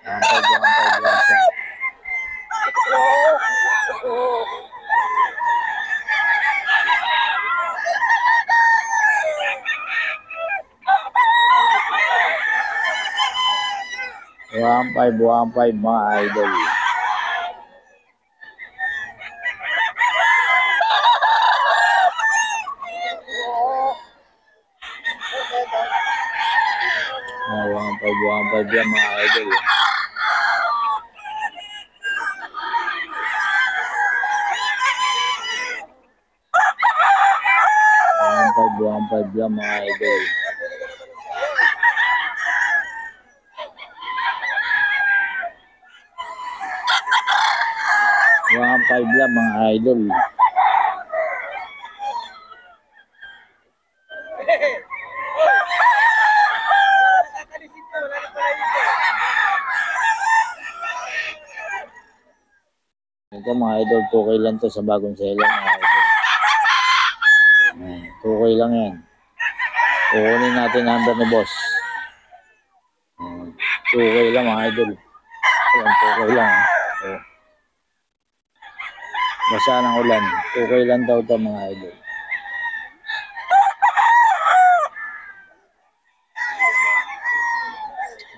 1.5 lang siya. One five mga idol. One five yan mga idol. One five yan mga idol. One five lang mga idol. Ito mga idol, 2K lang to sa bagong seller mga idol. 2K lang yan. Kukunin natin number ni boss. 2K lang mga idol. 2K lang. Basa ng ulan. 2K lang daw to mga idol.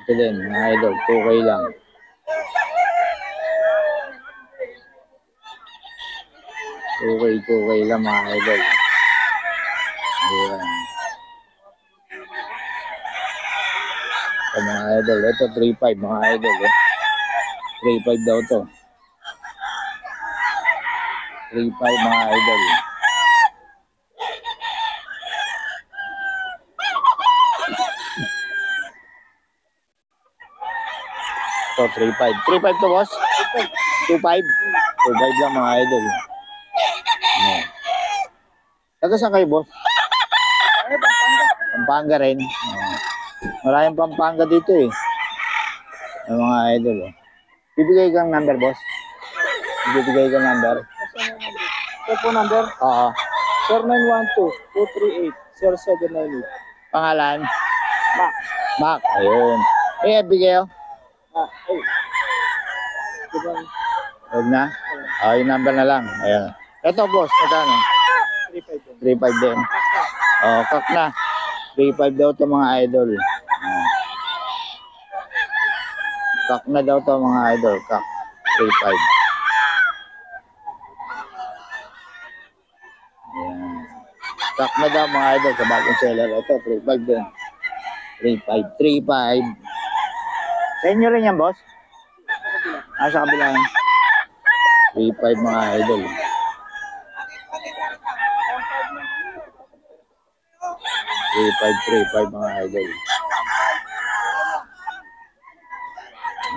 Ito din mga idol, 2K lang. Okay lang mga idol. Ayan. Ito mga idol. Ito 3.5 mga idol. 3.5 daw to. 3.5 mga idol. Ito 3.5. 3.5 to boss? 2.5. 2.5 lang mga idol. Taga saan kayo, boss? Pampanga rin. Maraming Pampanga dito eh. Yung mga idol. Bibigay kang number, boss? Bibigay kang number? Telephone number? Oo. 0912-238-0798. Pangalan? Mac. Mac. Ayun. Eh, bigay oh. Ay. Diba? Huwag na? Yung number na lang. Ayan. Ito, boss. Magkano? 3.5 din. Kak na. 3.5 daw to mga idol. Kak na daw to mga idol. Kak. 3.5. Kak na daw mga idol sa bagong seller. Ito, 3.5 din. 3.5. Sa inyo rin yan, boss? Sa kabila yan. 3.5 mga idol. 3.5 mga idol.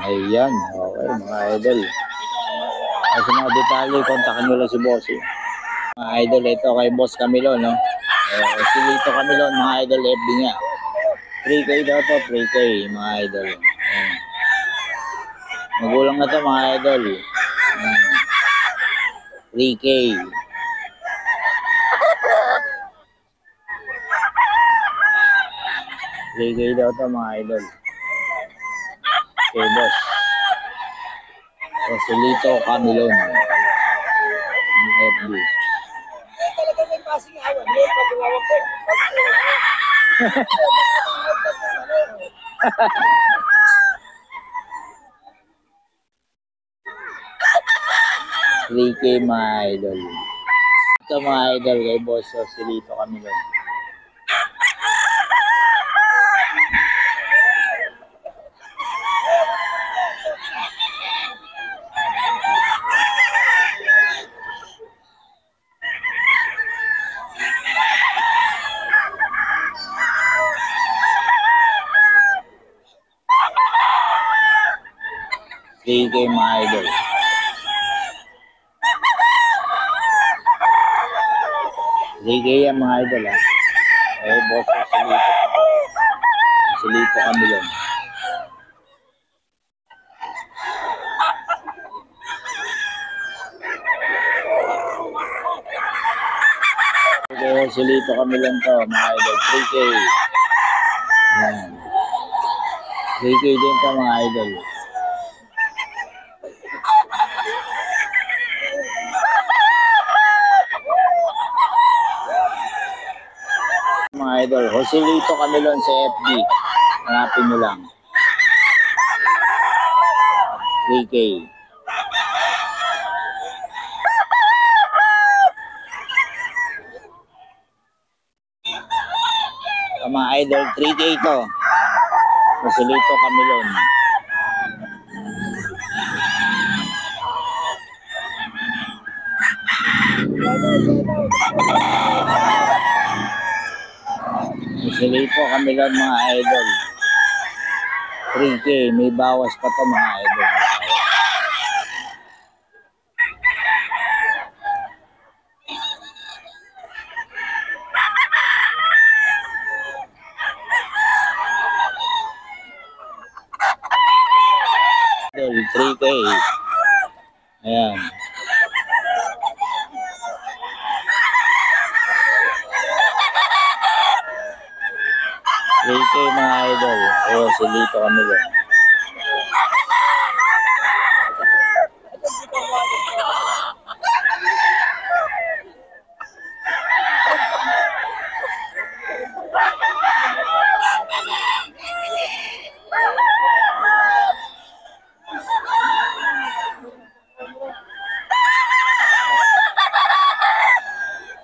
Ayan. Okay mga idol. Sa mga detalye, kontakin nyo lang si boss. Mga idol, ito kay Boss Camilo, no? Si Lito Camilo, mga idol, FB niya. 3K daw to, 3K, mga idol. Ayan. Magulang na to, mga idol. 3K. Ligay daw to mga idol. Okay, boss. So, Lito Camilon. FB. Talaga may passing awan. May pag-awag ko. 3K mga idol. Ito mga idol kay boss. So, Lito Camilon. Kay mga idol. Ligay yan mga idol ha. Boss si Lito Camilon. Si Lito Camilon to mga idol. 3K. Yan. 3K din to mga idol. idol. Joselito Camilon sa FB. Hanapin nyo lang. 3K. Mga idol, 3K ito. Joselito Camilon. Joselito Camilon mga idol. 3K, may bawas pa to mga idol. Idol, 3K. Ayan. Joselito mga idol. Joselito Camilon.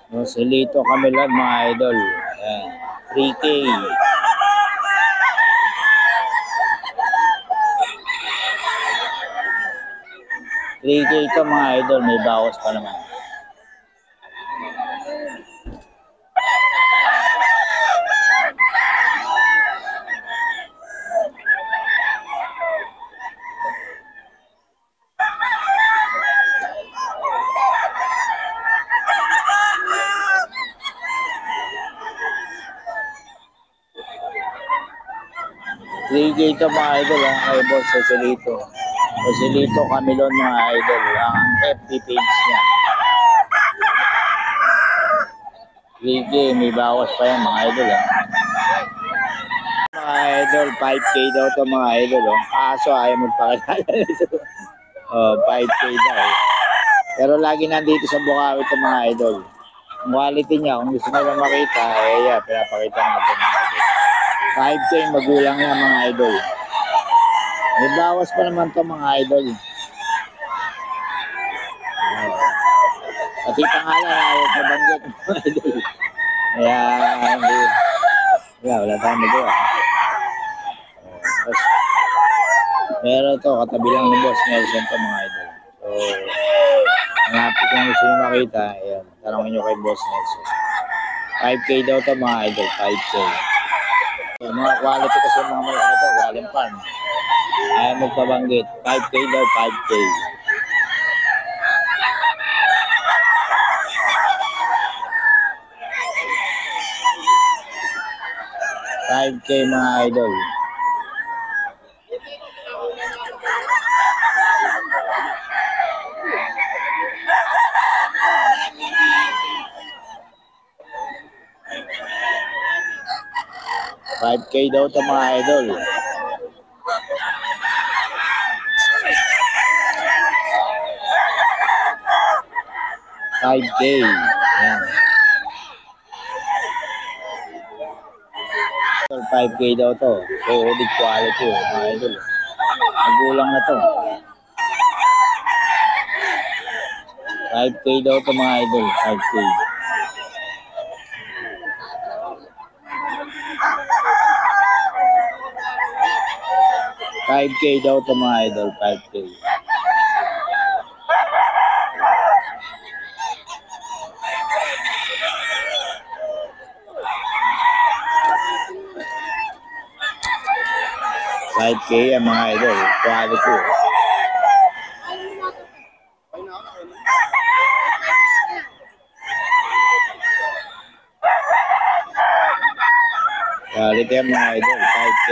Joselito Camilon mga idol. Ayan. 3K. 3K ito mga idol, may bawas pa naman. Ligay ito mga idol ha, kay Boss Joselito. Joselito Camilon mga idol, ang FB page niya. Ligay, may bawas pa yan mga idol ha. Mga idol, 5K daw ito mga idol. Kaso ayaw magpakilala nito. 5K daw. Pero lagi nandito sa Bukawi ito mga idol. Ang quality niya, kung gusto nyo lang makita, yeah, pinapakita natin mga idol. 5K magulang na mga idol. May bawas pa naman to mga idol. Pati pangalan ayaw pabanggit mga idol. Kaya wala tayong magawa. Pero ito, katabi lang ni Boss Nelson to mga idol. So, hanapin kung gusto nyo makita, ayan, tanongin nyo kay Boss Nelson. 5K daw to mga idol, 5K. So, mga quality kasi mga malaki na ito, galing farm. Ayaw magpabanggit, 5K daw, 5K. $5K mga idol. $5K daw ito mga idol. $5K. Ayan. 5K daw to. So, audit quality mga idol. Magulang na to. 5K daw to mga idol. 5K. $5K daw to mga idol. 5K. $5K ang mga idol. Quality. Quality ang mga idol. 5K.